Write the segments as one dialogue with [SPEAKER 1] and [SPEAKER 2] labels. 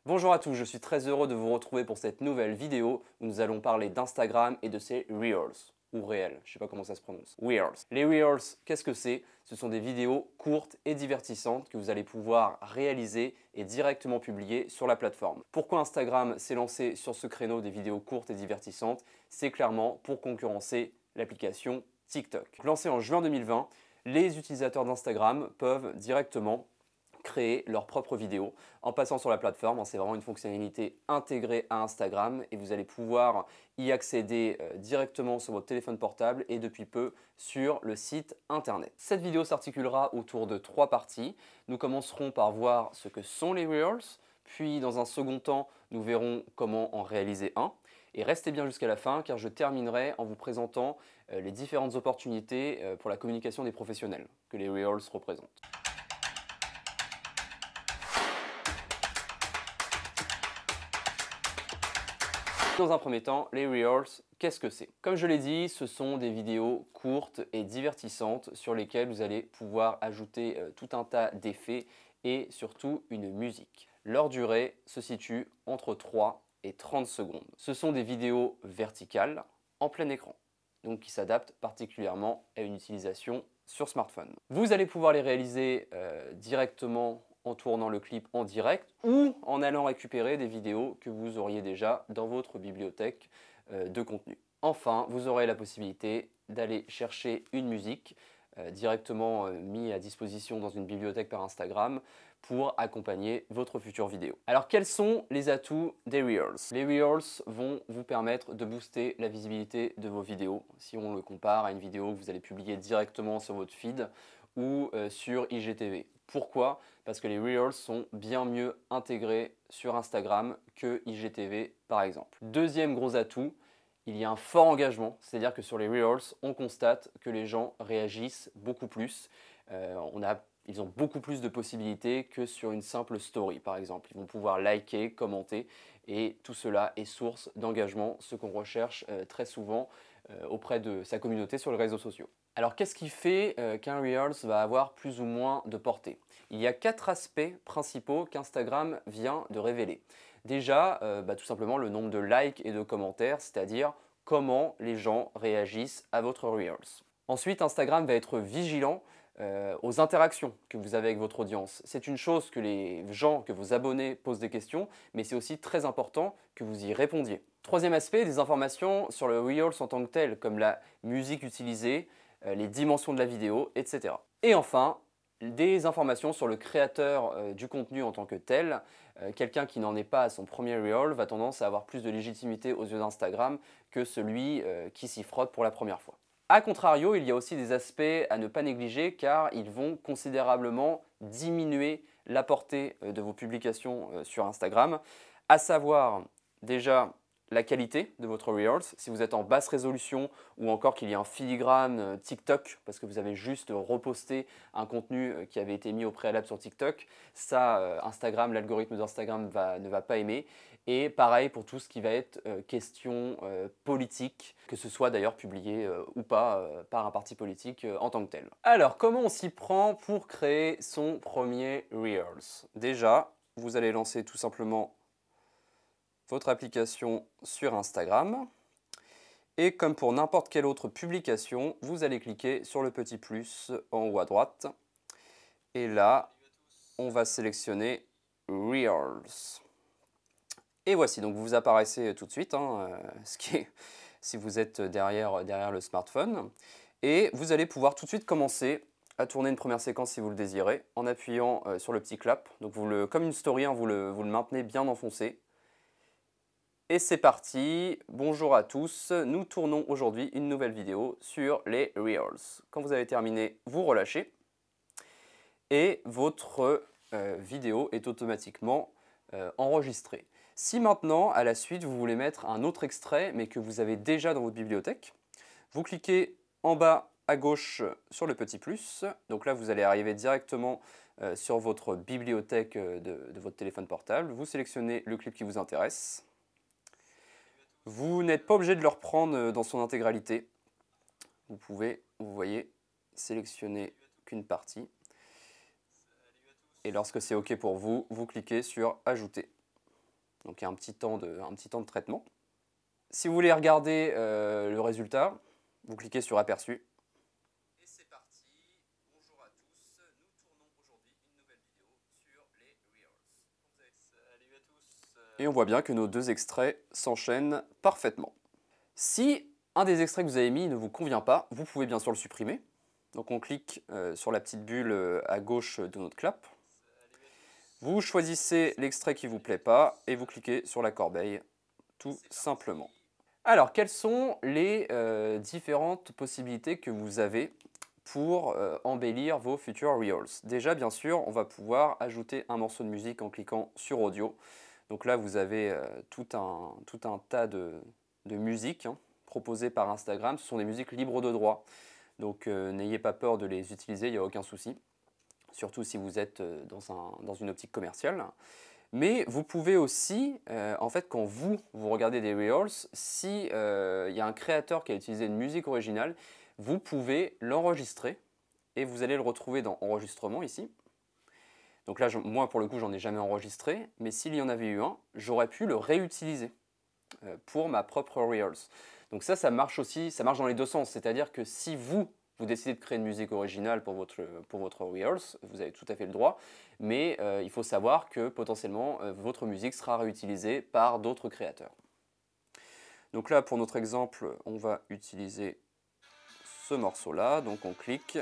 [SPEAKER 1] Bonjour à tous, je suis très heureux de vous retrouver pour cette nouvelle vidéo où nous allons parler d'Instagram et de ses Reels, ou réels, je sais pas comment ça se prononce. Reels. Les Reels, qu'est-ce que c'est? Ce sont des vidéos courtes et divertissantes que vous allez pouvoir réaliser et directement publier sur la plateforme. Pourquoi Instagram s'est lancé sur ce créneau des vidéos courtes et divertissantes? C'est clairement pour concurrencer l'application TikTok. Lancée en juin 2020, les utilisateurs d'Instagram peuvent directement créer leurs propres vidéos en passant sur la plateforme. C'est vraiment une fonctionnalité intégrée à Instagram et vous allez pouvoir y accéder directement sur votre téléphone portable et depuis peu sur le site internet. Cette vidéo s'articulera autour de 3 parties. Nous commencerons par voir ce que sont les Reels, puis dans un second temps, nous verrons comment en réaliser un. Et restez bien jusqu'à la fin car je terminerai en vous présentant les différentes opportunités pour la communication des professionnels que les Reels représentent. Dans un premier temps, les Reels, qu'est-ce que c'est? Comme je l'ai dit, ce sont des vidéos courtes et divertissantes sur lesquelles vous allez pouvoir ajouter tout un tas d'effets et surtout une musique. Leur durée se situe entre 3 et 30 secondes. Ce sont des vidéos verticales en plein écran, donc qui s'adaptent particulièrement à une utilisation sur smartphone. Vous allez pouvoir les réaliser directement en tournant le clip en direct ou en allant récupérer des vidéos que vous auriez déjà dans votre bibliothèque de contenu. Enfin, vous aurez la possibilité d'aller chercher une musique directement mise à disposition dans une bibliothèque par Instagram pour accompagner votre future vidéo. Alors quels sont les atouts des Reels? Les Reels vont vous permettre de booster la visibilité de vos vidéos si on le compare à une vidéo que vous allez publier directement sur votre feed ou sur IGTV. Pourquoi? Parce que les Reels sont bien mieux intégrés sur Instagram que IGTV par exemple. Deuxième gros atout, il y a un fort engagement, c'est-à-dire que sur les Reels, on constate que les gens réagissent beaucoup plus. Ils ont beaucoup plus de possibilités que sur une simple story par exemple. Ils vont pouvoir liker, commenter et tout cela est source d'engagement, ce qu'on recherche très souvent auprès de sa communauté sur les réseaux sociaux. Alors qu'est-ce qui fait qu'un Reels va avoir plus ou moins de portée? Il y a 4 aspects principaux qu'Instagram vient de révéler. Déjà, tout simplement le nombre de likes et de commentaires, c'est-à-dire comment les gens réagissent à votre Reels. Ensuite, Instagram va être vigilant aux interactions que vous avez avec votre audience. C'est une chose que les gens, que vos abonnés posent des questions, mais c'est aussi très important que vous y répondiez. Troisième aspect, des informations sur le Reels en tant que tel, comme la musique utilisée, les dimensions de la vidéo, etc. Et enfin, des informations sur le créateur du contenu en tant que tel. Quelqu'un qui n'en est pas à son premier Reel va tendance à avoir plus de légitimité aux yeux d'Instagram que celui qui s'y frotte pour la première fois. A contrario, il y a aussi des aspects à ne pas négliger car ils vont considérablement diminuer la portée de vos publications sur Instagram, à savoir déjà la qualité de votre Reels, si vous êtes en basse résolution ou encore qu'il y a un filigrane TikTok parce que vous avez juste reposté un contenu qui avait été mis au préalable sur TikTok, ça Instagram, l'algorithme d'Instagram ne va pas aimer. Et pareil pour tout ce qui va être question politique, que ce soit d'ailleurs publié ou pas par un parti politique en tant que tel. Alors comment on s'y prend pour créer son premier Reels? Déjà, vous allez lancer tout simplement votre application sur Instagram. Et comme pour n'importe quelle autre publication, vous allez cliquer sur le petit plus en haut à droite. Et là, on va sélectionner Reels. Et voici, donc vous apparaissez tout de suite, si vous êtes derrière le smartphone. Et vous allez pouvoir tout de suite commencer à tourner une première séquence si vous le désirez, en appuyant sur le petit clap. Donc comme une story, vous le maintenez bien enfoncé. Et c'est parti, bonjour à tous, nous tournons aujourd'hui une nouvelle vidéo sur les Reels. Quand vous avez terminé, vous relâchez et votre vidéo est automatiquement enregistrée. Si maintenant, à la suite, vous voulez mettre un autre extrait, mais que vous avez déjà dans votre bibliothèque, vous cliquez en bas à gauche sur le petit plus. Donc là, vous allez arriver directement sur votre bibliothèque de votre téléphone portable. Vous sélectionnez le clip qui vous intéresse. Vous n'êtes pas obligé de le reprendre dans son intégralité. Vous pouvez, vous voyez, sélectionner qu'une partie. Et lorsque c'est OK pour vous, vous cliquez sur Ajouter. Donc il y a un petit temps de traitement. Si vous voulez regarder le résultat, vous cliquez sur Aperçu. Et c'est parti. Bonjour à tous. Nous tournons aujourd'hui une nouvelle vidéo sur les Reels. Salut à tous. Et on voit bien que nos deux extraits s'enchaînent parfaitement. Si un des extraits que vous avez mis ne vous convient pas, vous pouvez bien sûr le supprimer. Donc on clique sur la petite bulle à gauche de notre clap. Vous choisissez l'extrait qui ne vous plaît pas et vous cliquez sur la corbeille, tout simplement. Alors, quelles sont les différentes possibilités que vous avez pour embellir vos futurs Reels? Déjà, bien sûr, on va pouvoir ajouter un morceau de musique en cliquant sur Audio. Donc là, vous avez tout un tas de musiques proposées par Instagram. Ce sont des musiques libres de droit. Donc n'ayez pas peur de les utiliser, il n'y a aucun souci. Surtout si vous êtes dans une optique commerciale. Mais vous pouvez aussi, en fait, quand vous regardez des Reels, si y a un créateur qui a utilisé une musique originale, vous pouvez l'enregistrer et vous allez le retrouver dans Enregistrement ici. Donc là, moi, pour le coup, j'en ai jamais enregistré, mais s'il y en avait eu un, j'aurais pu le réutiliser pour ma propre Reels. Donc ça marche aussi, ça marche dans les deux sens. C'est-à-dire que si vous décidez de créer une musique originale pour votre Reels, vous avez tout à fait le droit, mais il faut savoir que potentiellement votre musique sera réutilisée par d'autres créateurs. Donc là, pour notre exemple, on va utiliser ce morceau-là, donc on clique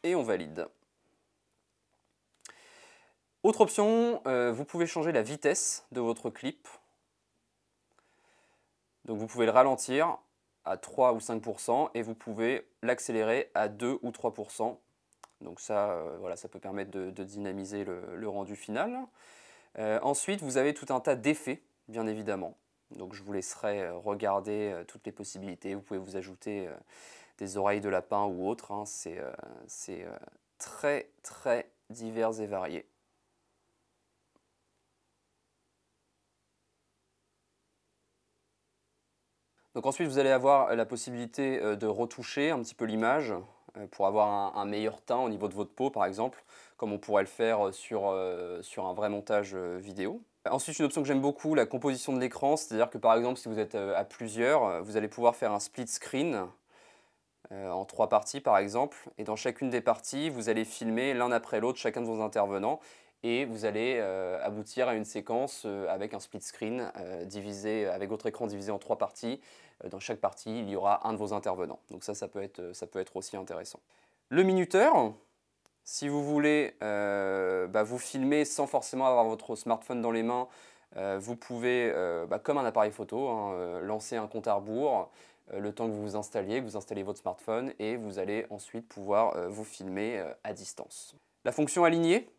[SPEAKER 1] et on valide. Autre option, vous pouvez changer la vitesse de votre clip. Donc vous pouvez le ralentir à 3 ou 5% et vous pouvez l'accélérer à 2 ou 3%. Donc ça, voilà, ça peut permettre de dynamiser le rendu final. Ensuite, vous avez tout un tas d'effets, bien évidemment. Donc je vous laisserai regarder toutes les possibilités. Vous pouvez vous ajouter des oreilles de lapin ou autre. Hein. C'est très très divers et varié. Donc ensuite, vous allez avoir la possibilité de retoucher un petit peu l'image pour avoir un meilleur teint au niveau de votre peau, par exemple, comme on pourrait le faire sur un vrai montage vidéo. Ensuite, une option que j'aime beaucoup, la composition de l'écran, c'est-à-dire que par exemple, si vous êtes à plusieurs, vous allez pouvoir faire un split screen en 3 parties, par exemple, et dans chacune des parties, vous allez filmer l'un après l'autre chacun de vos intervenants, et vous allez aboutir à une séquence avec un split screen divisé, avec votre écran divisé en 3 parties. Dans chaque partie, il y aura un de vos intervenants. Donc ça peut être aussi intéressant. Le minuteur, si vous voulez vous filmer sans forcément avoir votre smartphone dans les mains, vous pouvez, comme un appareil photo, lancer un compte à rebours, le temps que vous vous installiez, votre smartphone, et vous allez ensuite pouvoir vous filmer à distance. La fonction aligner,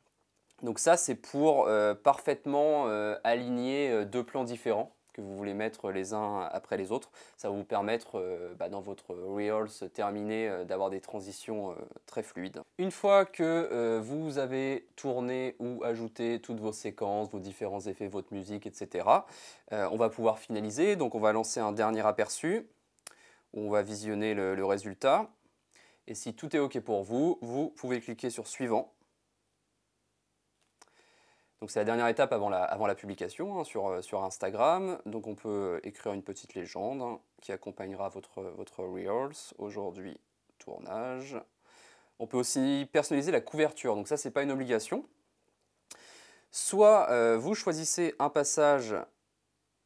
[SPEAKER 1] donc ça c'est pour parfaitement aligner deux plans différents que vous voulez mettre les uns après les autres. Ça va vous permettre dans votre Reels terminé d'avoir des transitions très fluides. Une fois que vous avez tourné ou ajouté toutes vos séquences, vos différents effets, votre musique, etc., on va pouvoir finaliser. Donc on va lancer un dernier aperçu où on va visionner le résultat. Et si tout est OK pour vous, vous pouvez cliquer sur Suivant. Donc c'est la dernière étape avant la publication sur Instagram. Donc on peut écrire une petite légende qui accompagnera votre Reels. Aujourd'hui, tournage. On peut aussi personnaliser la couverture. Donc ça, c'est pas une obligation. Soit vous choisissez un passage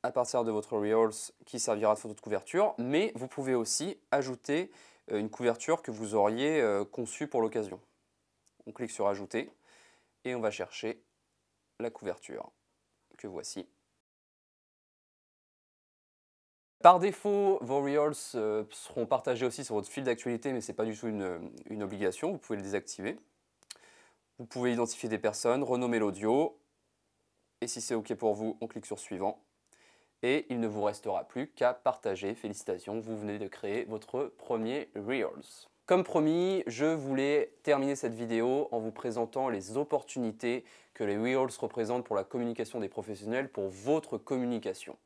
[SPEAKER 1] à partir de votre Reels qui servira de photo de couverture, mais vous pouvez aussi ajouter une couverture que vous auriez conçue pour l'occasion. On clique sur Ajouter et on va chercher la couverture que voici. Par défaut, vos Reels seront partagés aussi sur votre fil d'actualité, mais ce n'est pas du tout une obligation, vous pouvez le désactiver. Vous pouvez identifier des personnes, renommer l'audio, et si c'est OK pour vous, on clique sur Suivant. Et il ne vous restera plus qu'à partager. Félicitations, vous venez de créer votre premier Reels. Comme promis, je voulais terminer cette vidéo en vous présentant les opportunités que les Reels représentent pour la communication des professionnels, pour votre communication.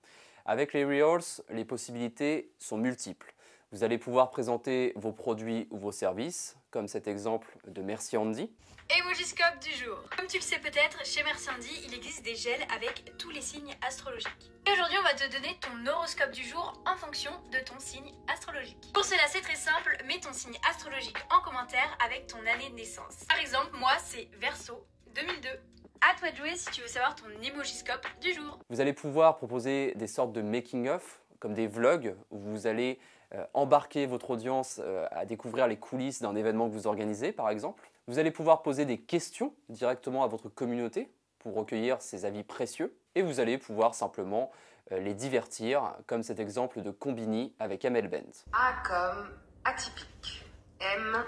[SPEAKER 1] Avec les Reels, les possibilités sont multiples. Vous allez pouvoir présenter vos produits ou vos services, comme cet exemple de Merci Andy.
[SPEAKER 2] Emojiscope du jour. Comme tu le sais peut-être, chez Merci Andy, il existe des gels avec tous les signes astrologiques. Et aujourd'hui, on va te donner ton horoscope du jour en fonction de ton signe astrologique. Pour cela, c'est très simple, mets ton signe astrologique en commentaire avec ton année de naissance. Par exemple, moi, c'est Verseau 2002. À toi de jouer si tu veux savoir ton emojiscope du jour.
[SPEAKER 1] Vous allez pouvoir proposer des sortes de making-of, comme des vlogs, où vous allez embarquer votre audience à découvrir les coulisses d'un événement que vous organisez, par exemple. Vous allez pouvoir poser des questions directement à votre communauté pour recueillir ses avis précieux. Et vous allez pouvoir simplement les divertir, comme cet exemple de Combini avec Amel Bent.
[SPEAKER 3] A comme atypique, M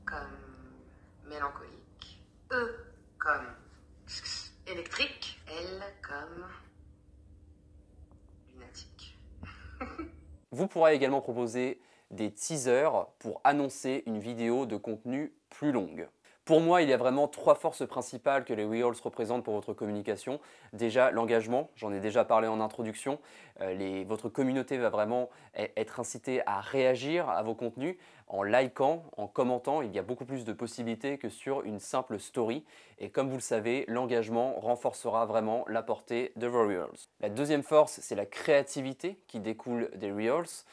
[SPEAKER 3] comme mélancolique, E comme électrique, L comme lunatique.
[SPEAKER 1] Vous pourrez également proposer des teasers pour annoncer une vidéo de contenu plus longue. Pour moi, il y a vraiment 3 forces principales que les Reels représentent pour votre communication. Déjà, l'engagement, j'en ai déjà parlé en introduction. Votre communauté va vraiment être incitée à réagir à vos contenus en likant, en commentant. Il y a beaucoup plus de possibilités que sur une simple story. Et comme vous le savez, l'engagement renforcera vraiment la portée de vos Reels. La deuxième force, c'est la créativité qui découle des Reels.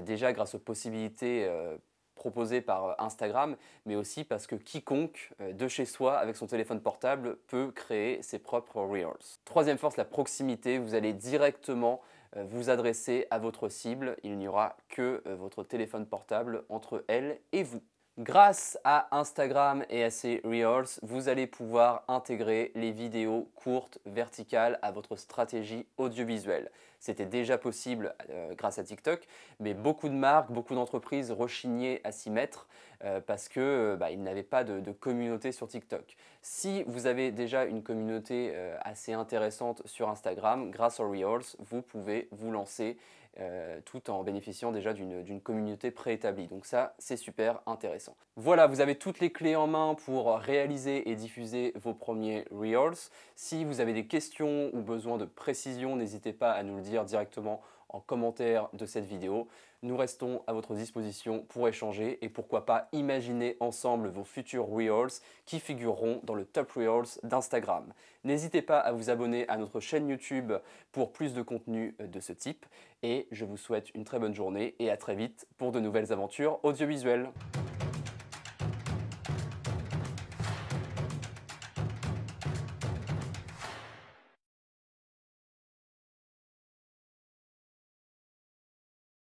[SPEAKER 1] Déjà grâce aux possibilités proposées par Instagram, mais aussi parce que quiconque de chez soi avec son téléphone portable peut créer ses propres Reels. Troisième force, la proximité. Vous allez directement vous adresser à votre cible. Il n'y aura que votre téléphone portable entre elle et vous. Grâce à Instagram et à ses Reels, vous allez pouvoir intégrer les vidéos courtes verticales à votre stratégie audiovisuelle. C'était déjà possible grâce à TikTok, mais beaucoup de marques, beaucoup d'entreprises rechignaient à s'y mettre parce qu'ils n'avaient pas de communauté sur TikTok. Si vous avez déjà une communauté assez intéressante sur Instagram, grâce aux Reels, vous pouvez vous lancer tout en bénéficiant déjà d'une communauté préétablie. Donc ça, c'est super intéressant. Voilà, vous avez toutes les clés en main pour réaliser et diffuser vos premiers Reels. Si vous avez des questions ou besoin de précision, n'hésitez pas à nous le dire directement en commentaire de cette vidéo. Nous restons à votre disposition pour échanger et pourquoi pas imaginer ensemble vos futurs Reels qui figureront dans le Top Reels d'Instagram. N'hésitez pas à vous abonner à notre chaîne YouTube pour plus de contenu de ce type et je vous souhaite une très bonne journée et à très vite pour de nouvelles aventures audiovisuelles.